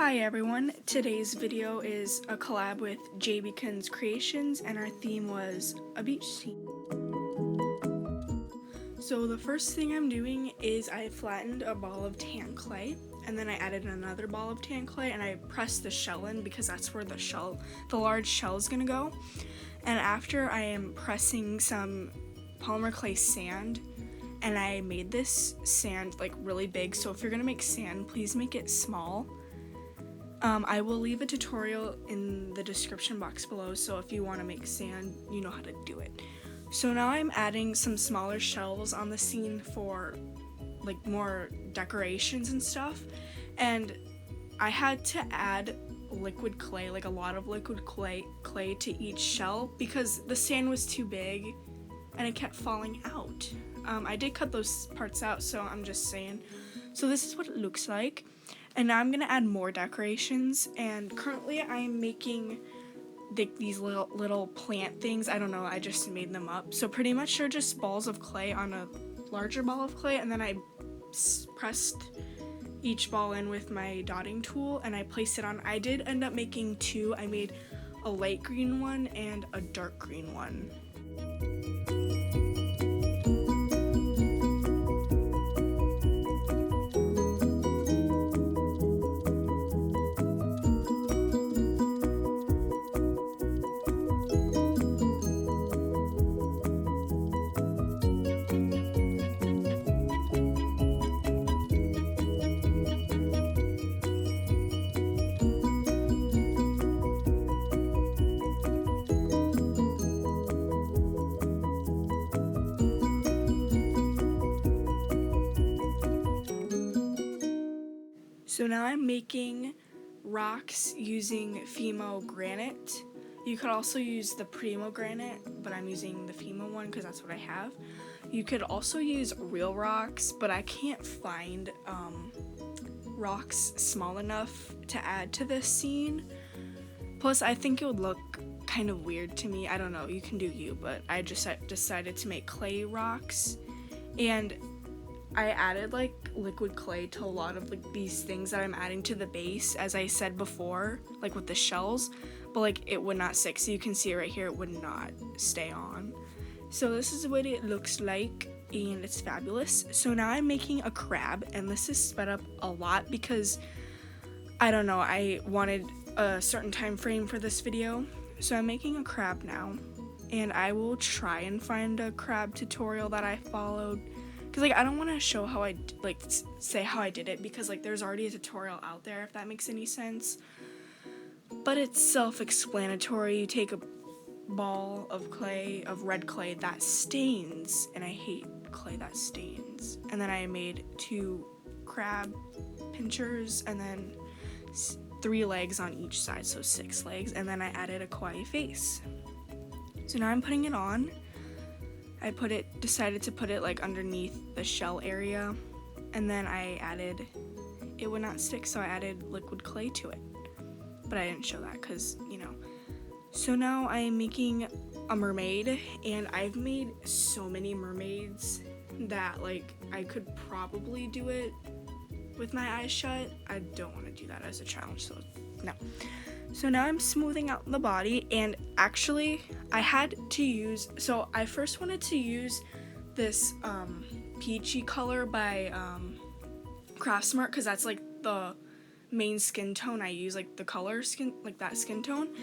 Hi everyone, today's video is a collab with JBKonsCreations and our theme was a beach scene. So the first thing I'm doing is I flattened a ball of tan clay and then I added another ball of tan clay and I pressed the shell in because that's where the large shell is gonna go. And after I am pressing some polymer clay sand, and I made this sand like really big, so if you're gonna make sand, please make it small. I will leave a tutorial in the description box below, so if you want to make sand, you know how to do it. So now I'm adding some smaller shells on the scene for like more decorations and stuff, and I had to add liquid clay, like a lot of liquid clay to each shell because the sand was too big and it kept falling out. I did cut those parts out, so I'm just saying. So this is what it looks like. And now I'm gonna add more decorations, and currently I'm making these little plant things. I don't know, I just made them up. So pretty much they're just balls of clay on a larger ball of clay, and then I pressed each ball in with my dotting tool and I placed it on. I did end up making two. I made a light green one and a dark green one. So now I'm making rocks using Fimo granite. You could also use the Primo granite, but I'm using the Fimo one because that's what I have. You could also use real rocks, but I can't find rocks small enough to add to this scene. Plus, I think it would look kind of weird to me. I don't know, you can do you, but I just decided to make clay rocks. And I added like liquid clay to a lot of like these things that I'm adding to the base, as I said before, like with the shells, but like it would not stick. So you can see right here, it would not stay on. So this is what it looks like, and it's fabulous. So now I'm making a crab, and this is sped up a lot because I don't know, I wanted a certain time frame for this video. So I'm making a crab now, and I will try and find a crab tutorial that I followed. Because like I don't want to show how I say how I did it, because like there's already a tutorial out there, if that makes any sense. But it's self-explanatory. You take a ball of clay, of red clay that stains, and I hate clay that stains. And then I made 2 crab pinchers and then 3 legs on each side, so 6 legs, and then I added a kawaii face. So now I'm putting it on. I decided to put it like underneath the shell area, and then it would not stick, so I added liquid clay to it. But I didn't show that because, you know. So now I am making a mermaid, and I've made so many mermaids that like I could probably do it with my eyes shut. I don't want to do that as a challenge, so no. So now I'm smoothing out the body, and actually I first wanted to use this peachy color by Crafty because that's like the main skin tone I use, like the color skin, like that skin tone.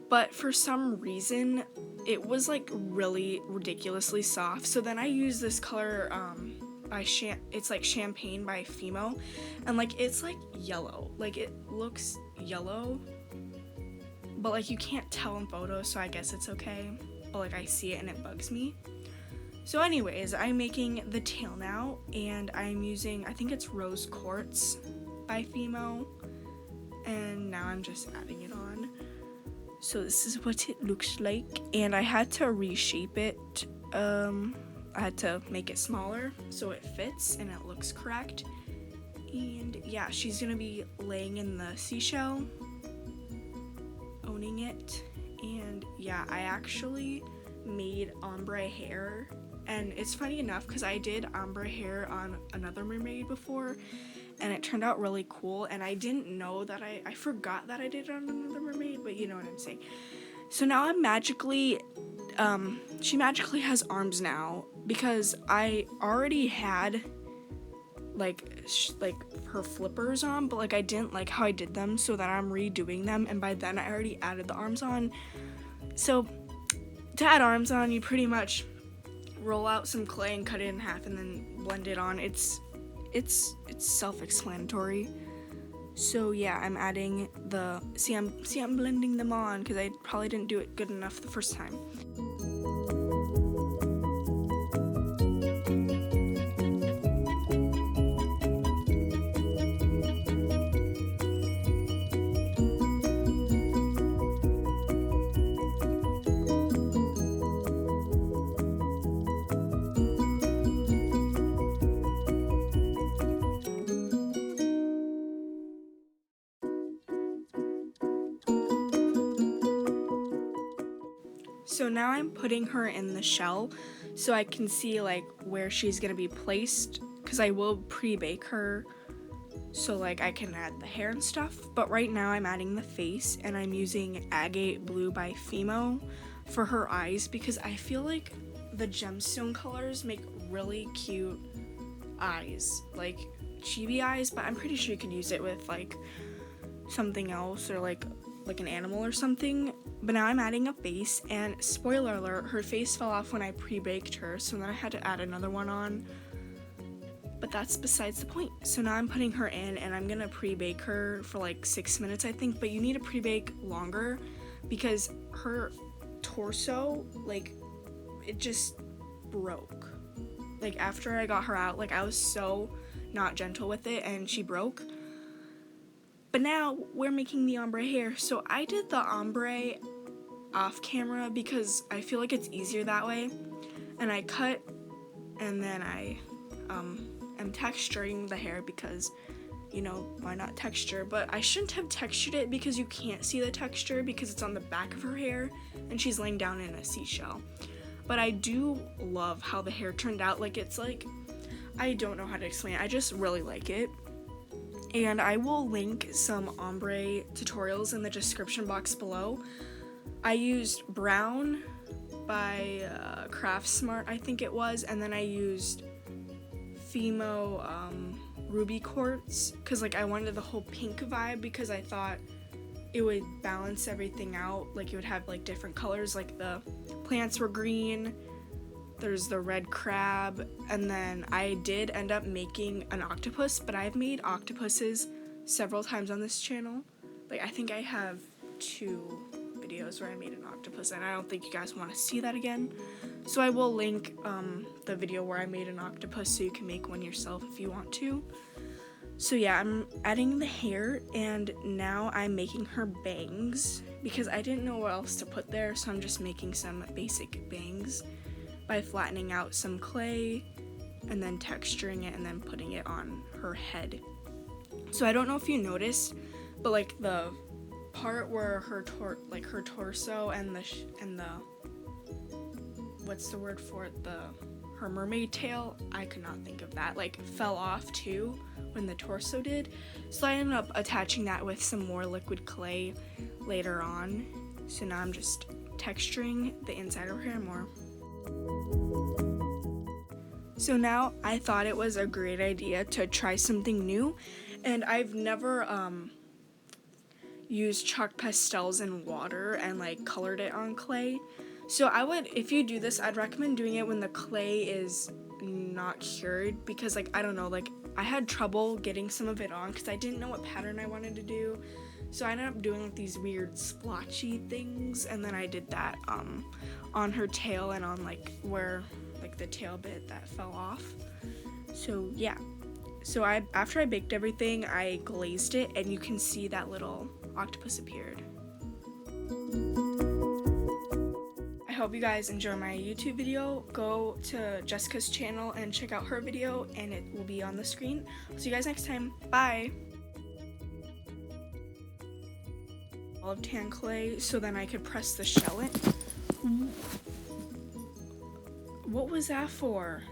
But for some reason it was like really ridiculously soft, so then I used this color it's like Champagne by Fimo, and like it's like yellow, like it looks yellow, but like you can't tell in photos, so I guess it's okay, but like I see it and it bugs me. So anyways, I'm making the tail now, and I'm using, I think it's Rose Quartz by Fimo, and now I'm just adding it on. So this is what it looks like, and I had to reshape it. I had to make it smaller so it fits and it looks correct. And yeah, she's gonna be laying in the seashell, owning it. And yeah, I actually made ombre hair, and it's funny enough because I did ombre hair on another mermaid before, and it turned out really cool, and I didn't know that I forgot that I did it on another mermaid, but you know what I'm saying. So now I'm magically, she magically has arms now, because I already had like her flippers on, but like I didn't like how I did them, so that I'm redoing them, and by then I already added the arms on. So to add arms on, you pretty much roll out some clay and cut it in half and then blend it on. It's self-explanatory. So yeah, I'm adding the, see I'm blending them on because I probably didn't do it good enough the first time. So now I'm putting her in the shell so I can see like where she's gonna be placed, because I will pre-bake her so like I can add the hair and stuff. But right now I'm adding the face, and I'm using Agate Blue by Fimo for her eyes, because I feel like the gemstone colors make really cute eyes, like chibi eyes, but I'm pretty sure you could use it with like something else, or like an animal or something. But now I'm adding a face, and spoiler alert, her face fell off when I pre-baked her, so then I had to add another one on, but that's besides the point. So now I'm putting her in, and I'm gonna pre-bake her for like 6 minutes, I think, but you need to pre-bake longer because her torso, like, it just broke. Like, after I got her out, like, I was so not gentle with it, and she broke. But now we're making the ombre hair. So I did the ombre off camera because I feel like it's easier that way. And I cut, and then I am texturing the hair because, you know, why not texture? But I shouldn't have textured it because you can't see the texture because it's on the back of her hair and she's laying down in a seashell. But I do love how the hair turned out. Like, it's like, I don't know how to explain it. I just really like it. And I will link some ombre tutorials in the description box below. I used brown by Crafty, I think it was, and then I used Fimo ruby quartz because like I wanted the whole pink vibe, because I thought it would balance everything out. Like, it would have like different colors, like the plants were green, there's the red crab, and then I did end up making an octopus, but I've made octopuses several times on this channel. Like, I think I have 2 videos where I made an octopus, and I don't think you guys want to see that again. So I will link the video where I made an octopus so you can make one yourself if you want to. So yeah, I'm adding the hair, and now I'm making her bangs because I didn't know what else to put there, so I'm just making some basic bangs by flattening out some clay and then texturing it and then putting it on her head. So I don't know if you noticed, but like the part where her torso and the what's the word for it, her mermaid tail, I could not think of that, like fell off too when the torso did. So I ended up attaching that with some more liquid clay later on. So now I'm just texturing the inside of her hair more. So now I thought it was a great idea to try something new, and I've never used chalk pastels in water and like colored it on clay. So I would, if you do this, I'd recommend doing it when the clay is not cured, because like, I don't know, like I had trouble getting some of it on because I didn't know what pattern I wanted to do. So I ended up doing like these weird splotchy things, and then I did that on her tail and on like where like the tail bit that fell off. So yeah, so after I baked everything, I glazed it, and you can see that little octopus appeared. I hope you guys enjoy my YouTube video. Go to Jessica's channel and check out her video, and it will be on the screen. I'll see you guys next time. Bye! Of tan clay so then I could press the shell in. What was that for?